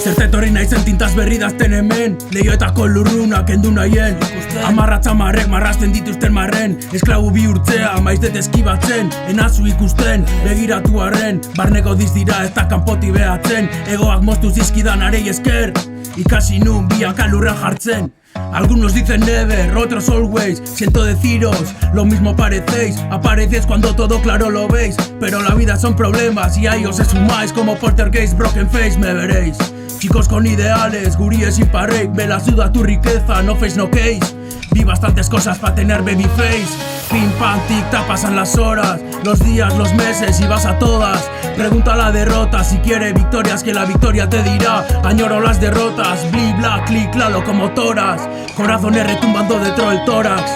Zertetorri naizen tintaz berri dazten hemen, leioetako lurruna kendu nahien. Amarratzamarrek marrazten dituzten marren, esklabu bihurtzea maizdet eskibatzen. Enazu ikusten, begiratu arren, barneko dizdira ez da kanpoti behatzen. Egoak moztu zizkidan arei esker, ikasi nun biak alurra jartzen. Algunos dicen never, otros always. Siento deciros, lo mismo parecéis. Aparecéis cuando todo claro lo veis, pero la vida son problemas y a ellos se sumáis. Como Poltergeist, Broken Face me veréis. Chicos con ideales, guríes sin parrake. Me la suda tu riqueza, no face no case. Vi bastantes cosas pa' tener baby face. Pim pam tic tac, pasan las horas, los días, los meses y vas a todas. Pregunta la derrota, si quiere victorias que la victoria te dirá. Añoro las derrotas, bli bla clic la locomotoras. Corazones retumbando dentro del tórax.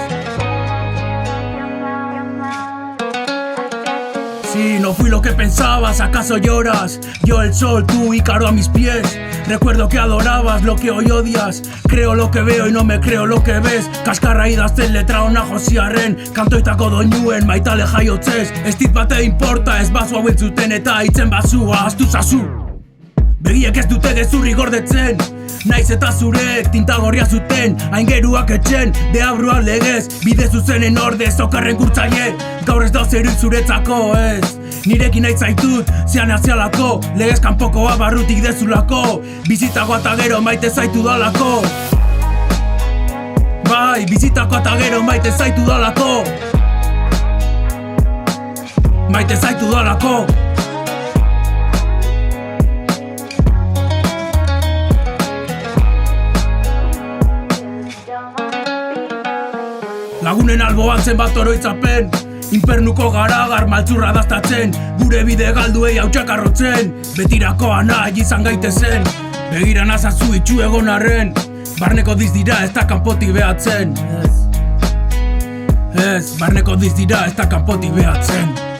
Si no fui lo que pensabas, ¿acaso lloras? Yo el sol, tú Ícaro a mis pies. Recuerdo que adorabas lo que hoy odias. Creo lo que veo y no me creo lo que ves. Kaskarra idazten letra ona josiarren. Kantoitako doinuen maitale jaiotzez. Ez dit bate importa, ez bazu hau entzuten eta hitzen bazua ahaztu zazu. Begiek ez dute gezurri gordetzen, naiz eta zurek tinta gorria zuten. Aingeruak etxen, deabrua legez, bide zuzenen ordez, okarren kurtzaile. Gaur ez da zeruik zuretzako ez, nirekin nahi zaitut, zean azialako. Legez kanpokoa barrutik dezulako, bizitakoa eta gero maite zaitu dalako. Bai, bizitakoa eta gero maite zaitu dalako. Maite zaitu dalako. Lagunen alboan zenbat oroitzapen, infernuko garagar maltzurra daztatzen. Gure bide galduei hautsak arrotzen, betirakoa nahi izan gaitezen. Begira nazazu itxu egon arren, barneko dizdira ez da kanpotik behatzen. Ez, barneko dizdira ez da kanpotik behatzen.